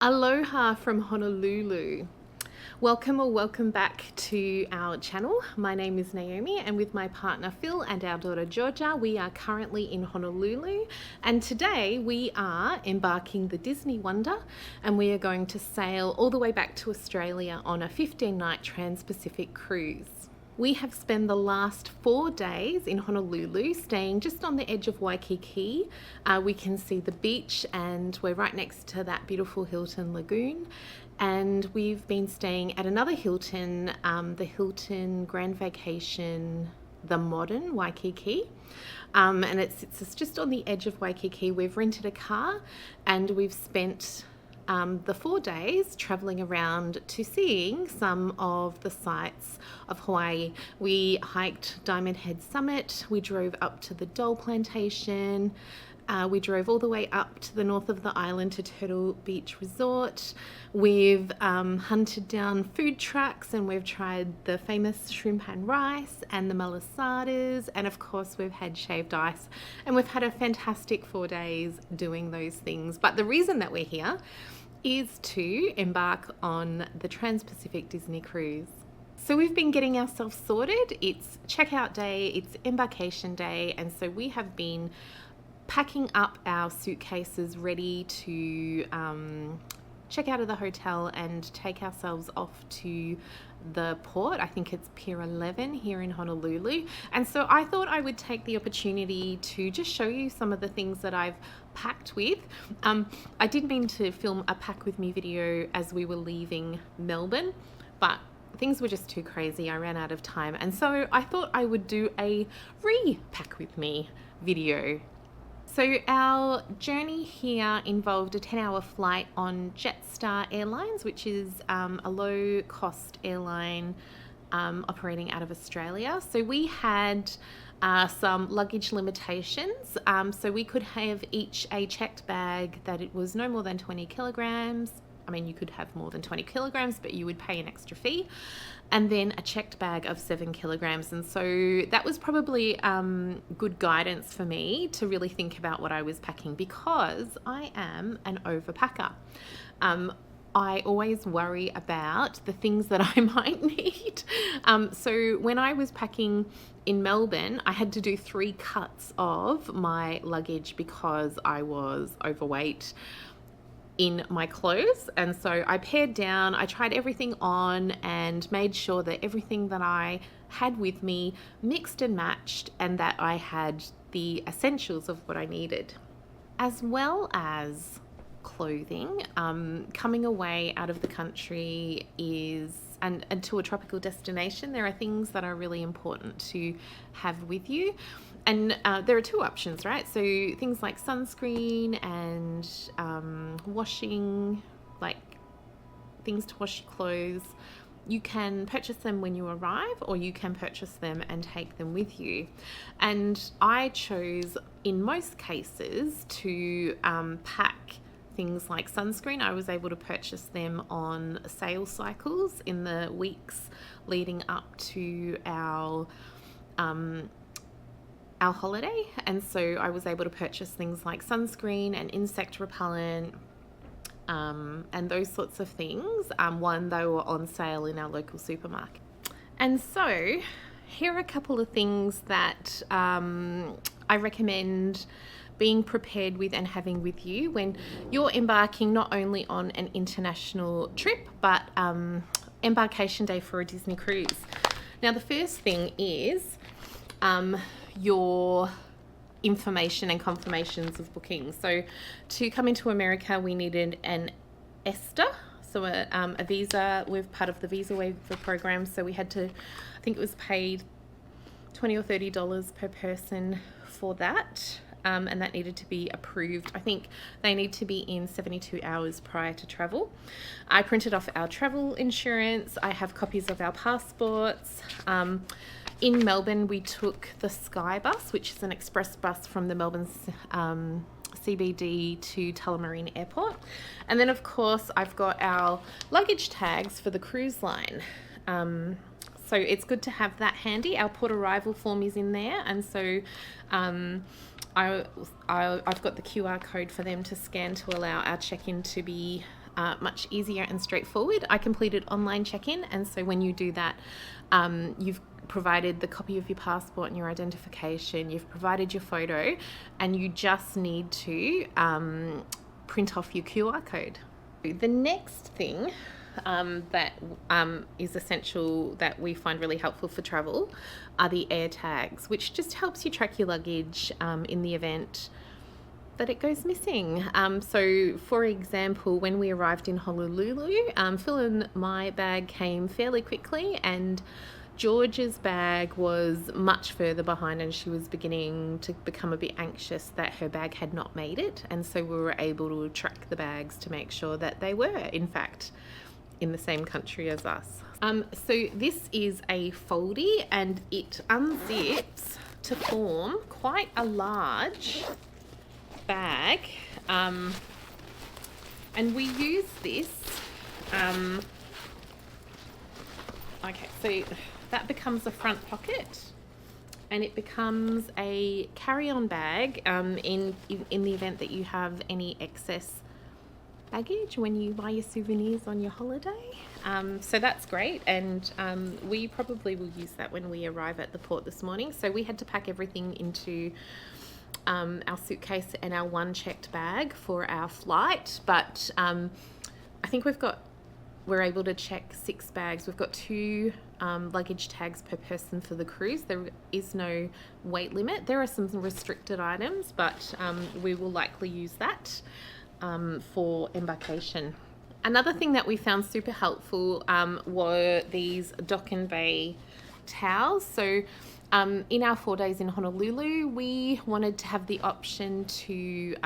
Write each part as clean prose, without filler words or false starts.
Aloha from Honolulu. Welcome back to our channel. My name is Naomi, and with my partner Phil and our daughter Georgia, we are currently in Honolulu, and today we are embarking the Disney Wonder, and we are going to sail all the way back to Australia on a 15-night Transpacific cruise. We have spent the last 4 days in Honolulu, staying just on the edge of Waikiki. We can see the beach, and we're right next to that beautiful Hilton Lagoon. And we've been staying at another Hilton, the Hilton Grand Vacation, the Modern Waikiki. And it's just on the edge of Waikiki. We've rented a car, and we've spent the 4 days traveling around to seeing some of the sights of Hawaii. We hiked Diamond Head Summit, we drove up to the Dole Plantation, we drove all the way up to the north of the island to Turtle Beach Resort. We've hunted down food trucks, and we've tried the famous shrimp and rice and the malasadas, and of course we've had shaved ice, and we've had a fantastic 4 days doing those things. But the reason that we're here is to embark on the Transpacific Disney Cruise. So we've been getting ourselves sorted. It's checkout day, it's embarkation day, and so we have been packing up our suitcases ready to check out of the hotel and take ourselves off to the port. I think it's Pier 11 here in Honolulu. And so I thought I would take the opportunity to just show you some of the things that I've packed with. I did mean to film a pack with me video as we were leaving Melbourne, but things were just too crazy. I ran out of time. And so I thought I would do a re-pack with me video. So our journey here involved a 10-hour flight on Jetstar Airlines, which is a low-cost airline operating out of Australia. So we had some luggage limitations. So we could have each a checked bag that it was no more than 20 kilograms. I mean, you could have more than 20 kilograms, but you would pay an extra fee. And then a checked bag of 7 kilograms. And so that was probably good guidance for me to really think about what I was packing, because I am an overpacker. I always worry about the things that I might need. So when I was packing in Melbourne, I had to do 3 cuts of my luggage because I was overweight in my clothes. And so I pared down, I tried everything on and made sure that everything that I had with me mixed and matched, and that I had the essentials of what I needed, as well as clothing. Coming away out of the country and to a tropical destination, there are things that are really important to have with you. And there are 2 options, right? So things like sunscreen and washing, like things to wash your clothes. You can purchase them when you arrive, or you can purchase them and take them with you. And I chose, in most cases, to pack things like sunscreen. I was able to purchase them on sale cycles in the weeks leading up to our holiday, and so I was able to purchase things like sunscreen and insect repellent and those sorts of things. One, they were on sale in our local supermarket. And so here are a couple of things that I recommend being prepared with and having with you when you're embarking not only on an international trip, but embarkation day for a Disney cruise. Now, the first thing is your information and confirmations of booking. So to come into America, we needed an ESTA, so a visa. We're part of the visa waiver program, so we had to, I think it was paid $20 or $30 per person for that. And that needed to be approved. I think they need to be in 72 hours prior to travel. I printed off our travel insurance. I have copies of our passports. In Melbourne, we took the Sky Bus, which is an express bus from the Melbourne CBD to Tullamarine Airport. And then, of course, I've got our luggage tags for the cruise line. So it's good to have that handy. Our port arrival form is in there, and so I've got the QR code for them to scan to allow our check-in to be much easier and straightforward. I completed online check-in, and so when you do that, you've provided the copy of your passport and your identification, you've provided your photo, and you just need to print off your QR code. The next thing that is essential, that we find really helpful for travel, are the air tags, which just helps you track your luggage in the event that it goes missing. So for example, when we arrived in Honolulu, Phil and my bag came fairly quickly, and George's bag was much further behind, and she was beginning to become a bit anxious that her bag had not made it, and so we were able to track the bags to make sure that they were in fact in the same country as us. So this is a foldie, and it unzips to form quite a large bag, and we use this okay, so that becomes a front pocket, and it becomes a carry-on bag in the event that you have any excess baggage when you buy your souvenirs on your holiday. So that's great, and we probably will use that when we arrive at the port this morning. So we had to pack everything into our suitcase and our one checked bag for our flight, but I think we're able to check 6 bags. We've got 2 luggage tags per person for the cruise. There is no weight limit. There are some restricted items, but we will likely use that for embarkation. Another thing that we found super helpful were these dock and bay towels. So in our 4 days in Honolulu, we wanted to have the option to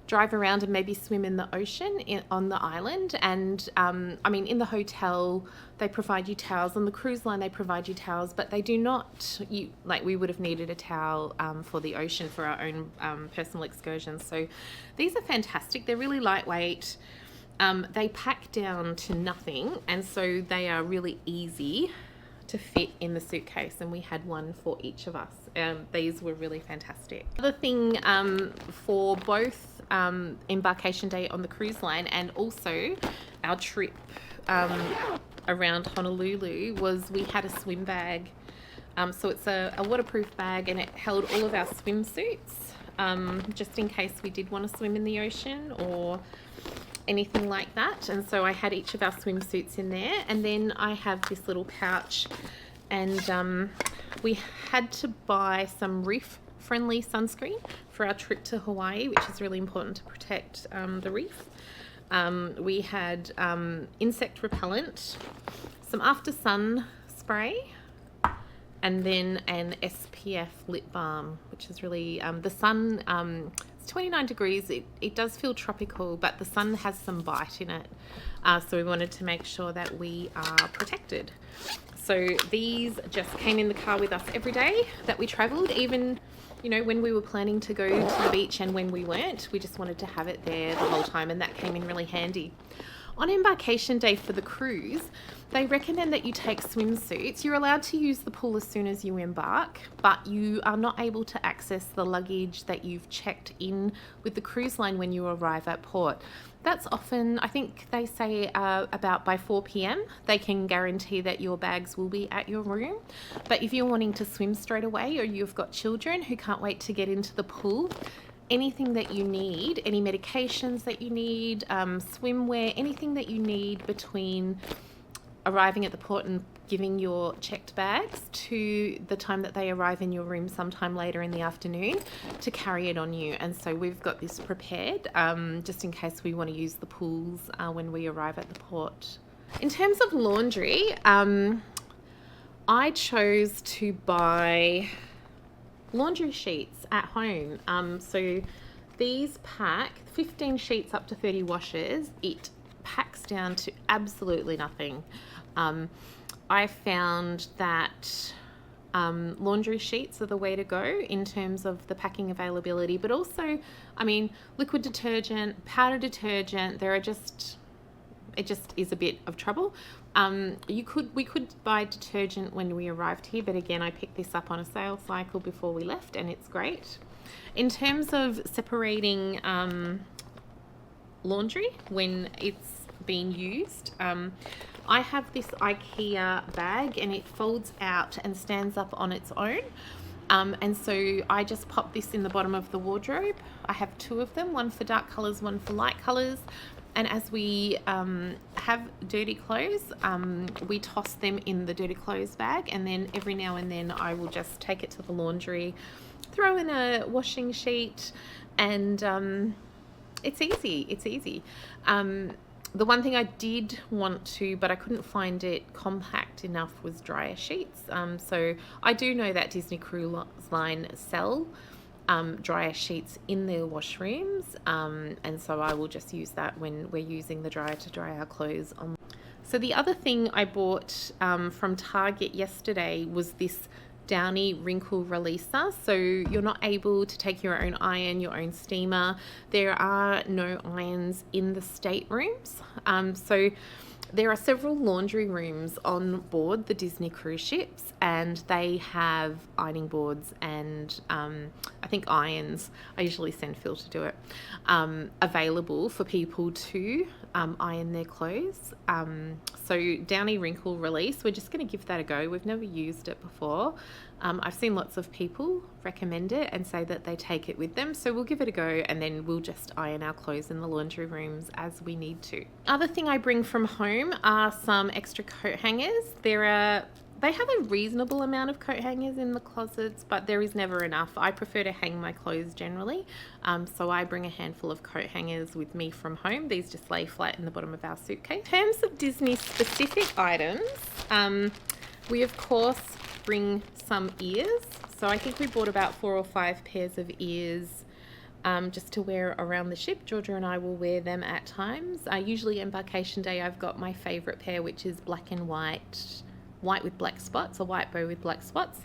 drive around and maybe swim in the ocean on the island. And I mean, in the hotel they provide you towels, on the cruise line they provide you towels, but they do not, we would have needed a towel for the ocean for our own personal excursions. So these are fantastic. They're really lightweight. They pack down to nothing, and so they are really easy to fit in the suitcase, and we had one for each of us. These were really fantastic. Other thing for both embarkation day on the cruise line and also our trip around Honolulu was we had a swim bag. So it's a waterproof bag, and it held all of our swimsuits just in case we did want to swim in the ocean or anything like that. And so I had each of our swimsuits in there, and then I have this little pouch, and we had to buy some reef friendly sunscreen for our trip to Hawaii, which is really important to protect the reef. We had insect repellent, some after sun spray, and then an SPF lip balm, which is really the sun. It's 29 degrees. It does feel tropical, but the sun has some bite in it, so we wanted to make sure that we are protected. So these just came in the car with us every day that we traveled, even when we were planning to go to the beach and when we weren't. We just wanted to have it there the whole time, and that came in really handy. On embarkation day for the cruise, they recommend that you take swimsuits. You're allowed to use the pool as soon as you embark, but you are not able to access the luggage that you've checked in with the cruise line when you arrive at port. That's often, I think they say about by 4 p.m. they can guarantee that your bags will be at your room. But if you're wanting to swim straight away, or you've got children who can't wait to get into the pool, anything that you need, any medications that you need, swimwear, anything that you need between arriving at the port and giving your checked bags to the time that they arrive in your room sometime later in the afternoon, to carry it on you. And so we've got this prepared just in case we want to use the pools when we arrive at the port. In terms of laundry, I chose to buy laundry sheets at home. So these pack 15 sheets up to 30 washes. It packs down to absolutely nothing. I found that laundry sheets are the way to go in terms of the packing availability, but also, I mean, liquid detergent, powder detergent, it just is a bit of trouble. We could buy detergent when we arrived here, but again, I picked this up on a sale cycle before we left, and it's great. In terms of separating laundry when it's being used. I have this IKEA bag and it folds out and stands up on its own. And so I just pop this in the bottom of the wardrobe. I have two of them, one for dark colors, one for light colors. And as we have dirty clothes, we toss them in the dirty clothes bag, and then every now and then I will just take it to the laundry, throw in a washing sheet, and it's easy. The one thing I did want to, but I couldn't find it compact enough, was dryer sheets. So I do know that Disney Cruise Line sell dryer sheets in their washrooms, and so I will just use that when we're using the dryer to dry our clothes on. So the other thing I bought from Target yesterday was this Downy wrinkle releaser. So you're not able to take your own iron, your own steamer. There are no irons in the staterooms. So there are several laundry rooms on board the Disney cruise ships, and they have ironing boards and I think irons. I usually send Phil to do it, available for people to iron their clothes. So Downy wrinkle release, we're just going to give that a go. We've never used it before. I've seen lots of people recommend it and say that they take it with them, so we'll give it a go, and then we'll just iron our clothes in the laundry rooms as we need to. Other thing I bring from home are some extra coat hangers. They have a reasonable amount of coat hangers in the closets, but there is never enough. I prefer to hang my clothes generally, so I bring a handful of coat hangers with me from home. These just lay flat in the bottom of our suitcase. In terms of Disney specific items, we of course bring some ears. So I think we bought about 4 or 5 pairs of ears just to wear around the ship. Georgia and I will wear them at times. Usually embarkation day I've got my favorite pair, which is black and white with black spots, a white bow with black spots,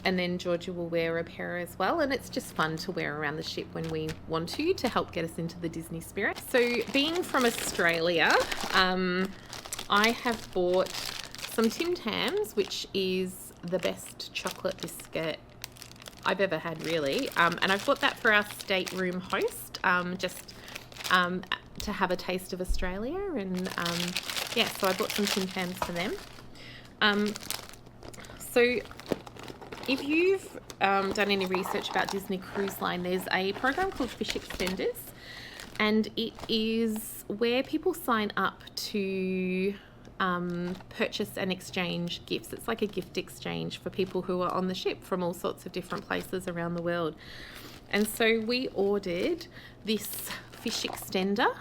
and then Georgia will wear a pair as well, and it's just fun to wear around the ship when we want to help get us into the Disney spirit. So being from Australia, I have bought some Tim Tams, which is the best chocolate biscuit I've ever had, really, and I've bought that for our stateroom host, just to have a taste of Australia, and yeah, so I bought some Tim Tams for them. So if you've done any research about Disney Cruise Line, there's a program called Fish Extenders, and it is where people sign up to purchase and exchange gifts. It's like a gift exchange for people who are on the ship from all sorts of different places around the world. And so we ordered this fish extender,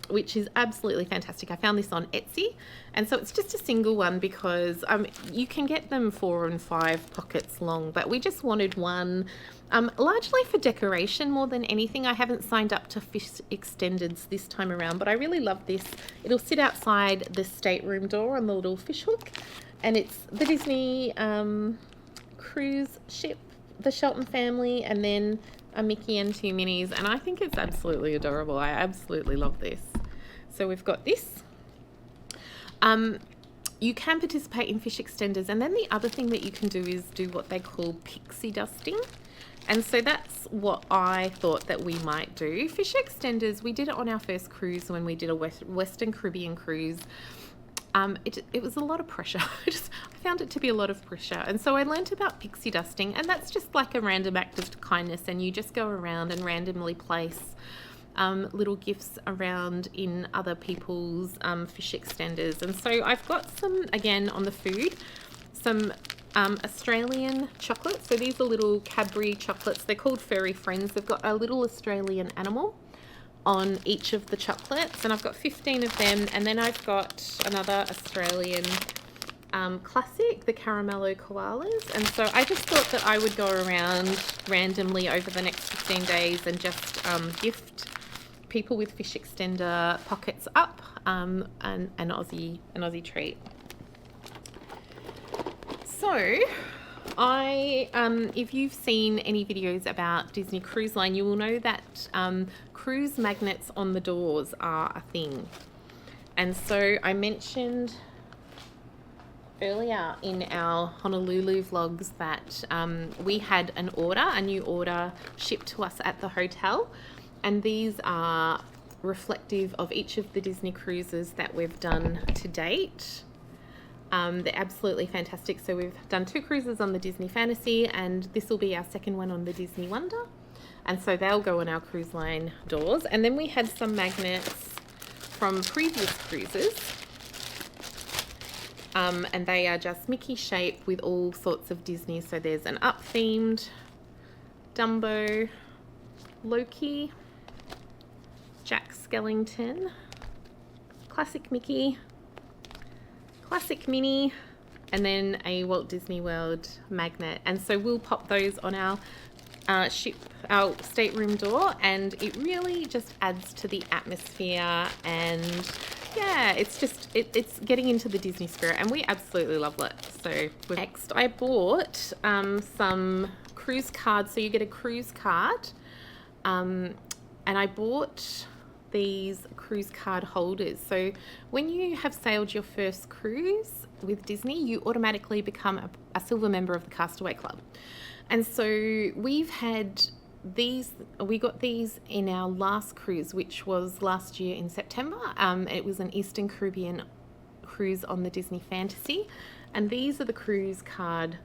which is absolutely fantastic. I found this on Etsy, and so it's just a single one because you can get them 4 and 5 pockets long, but we just wanted one, largely for decoration more than anything. I haven't signed up to fish extenders this time around, but I really love this. It'll sit outside the stateroom door on the little fish hook, and it's the Disney cruise ship, the Shelton family, and then a Mickey and 2 Minnies, and I think it's absolutely adorable. I absolutely love this. So we've got this. You can participate in fish extenders, and then the other thing that you can do is do what they call pixie dusting, and so that's what I thought that we might do. Fish extenders, we did it on our first cruise when we did a Western Caribbean cruise. It was a lot of pressure. I found it to be a lot of pressure. And so I learned about pixie dusting, and that's just like a random act of kindness, and you just go around and randomly place little gifts around in other people's fish extenders. And so I've got some, again, on the food, some Australian chocolates. So these are little Cadbury chocolates. They're called Furry Friends. They've got a little Australian animal on each of the chocolates, and I've got 15 of them. And then I've got another Australian classic, the Caramello Koalas. And so I just thought that I would go around randomly over the next 15 days and just gift people with fish extender pockets up an Aussie treat. So if you've seen any videos about Disney Cruise Line, you will know that cruise magnets on the doors are a thing. And so I mentioned earlier in our Honolulu vlogs that we had a new order shipped to us at the hotel, and these are reflective of each of the Disney cruises that we've done to date. They're absolutely fantastic. So we've done 2 cruises on the Disney Fantasy, and this will be our second one on the Disney Wonder. And so they'll go on our cruise line doors. And then we had some magnets from previous cruises. And they are just Mickey shaped with all sorts of Disney. So there's an up-themed Dumbo, Loki, Jack Skellington, classic Mickey, classic Minnie, and then a Walt Disney World magnet. And so we'll pop those on our our stateroom door, and it really just adds to the atmosphere. And yeah, it's just it's getting into the Disney spirit, and we absolutely love it. So next I bought some cruise cards. So you get a cruise card, and I bought these cruise card holders. So when you have sailed your first cruise with Disney, you automatically become a silver member of the Castaway Club. And so we've had these, we got these in our last cruise, which was last year in September. It was an Eastern Caribbean cruise on the Disney Fantasy, and these are the cruise card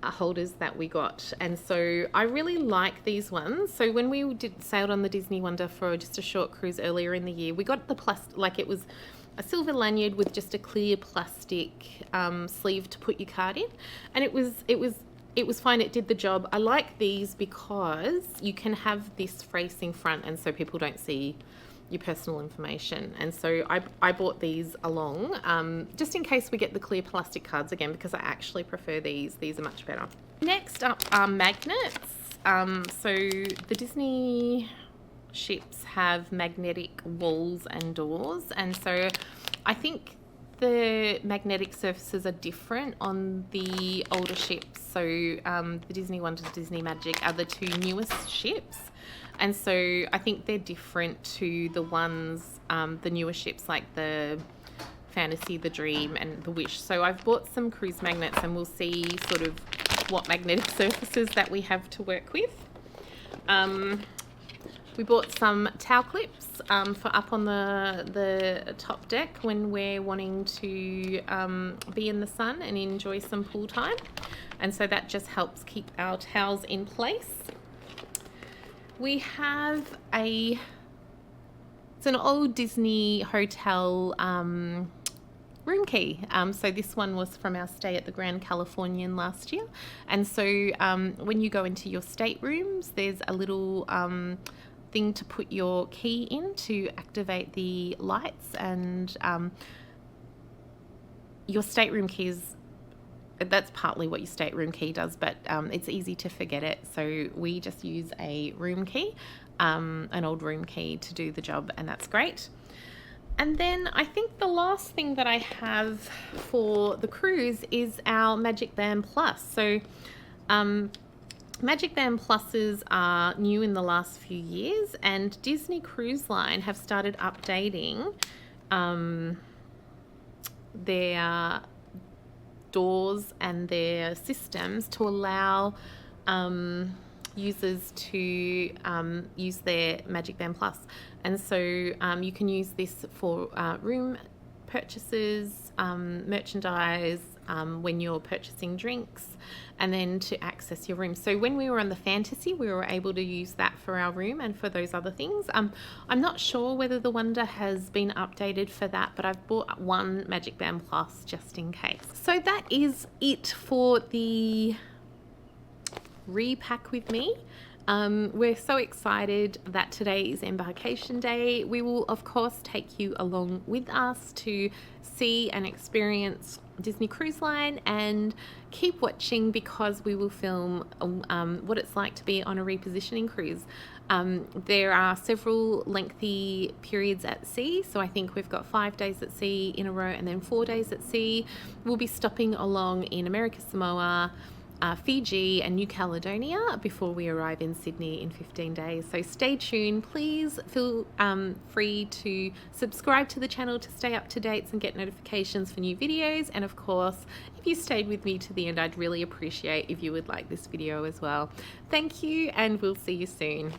holders that we got. And so I really like these ones. So when we sailed on the Disney Wonder for just a short cruise earlier in the year, we got the like it was a silver lanyard with just a clear plastic sleeve to put your card in, and it was fine. It did the job. I like these because you can have this facing front, and so people don't see your personal information. And so I bought these along just in case we get the clear plastic cards again, because I actually prefer these. These are much better. Next up are magnets. So the Disney ships have magnetic walls and doors, and so I think the magnetic surfaces are different on the older ships. So the Disney Wonder, Disney Magic are the 2 newest ships. And so I think they're different to the ones, the newer ships like the Fantasy, the Dream and the Wish. So I've bought some cruise magnets, and we'll see sort of what magnetic surfaces that we have to work with. We bought some towel clips for up on the top deck when we're wanting to be in the sun and enjoy some pool time. And so that just helps keep our towels in place. We have it's an old Disney hotel room key. So this one was from our stay at the Grand Californian last year. And so when you go into your staterooms, there's a little thing to put your key in to activate the lights, and your stateroom keys, that's partly what your stateroom key does, but it's easy to forget it. So we just use a room key, an old room key to do the job, and that's great. And then I think the last thing that I have for the cruise is our Magic Band Plus. So Magic Band Pluses are new in the last few years, and Disney Cruise Line have started updating their doors and their systems to allow users to use their Magic Band Plus. And so you can use this for room purchases, merchandise, when you're purchasing drinks, and then to access your room. So when we were on the Fantasy, we were able to use that for our room and for those other things. I'm not sure whether the Wonder has been updated for that, but I've bought one Magic Band Plus just in case. So that is it for the repack with me. We're so excited that today is embarkation day. We will of course take you along with us to see and experience Disney Cruise Line, and keep watching because we will film what it's like to be on a repositioning cruise. There are several lengthy periods at sea, so I think we've got 5 days at sea in a row and then 4 days at sea. We'll be stopping along in America Samoa, Fiji and New Caledonia before we arrive in Sydney in 15 days. So stay tuned. Please feel free to subscribe to the channel to stay up to date and get notifications for new videos. And of course, if you stayed with me to the end, I'd really appreciate if you would like this video as well. Thank you, and we'll see you soon.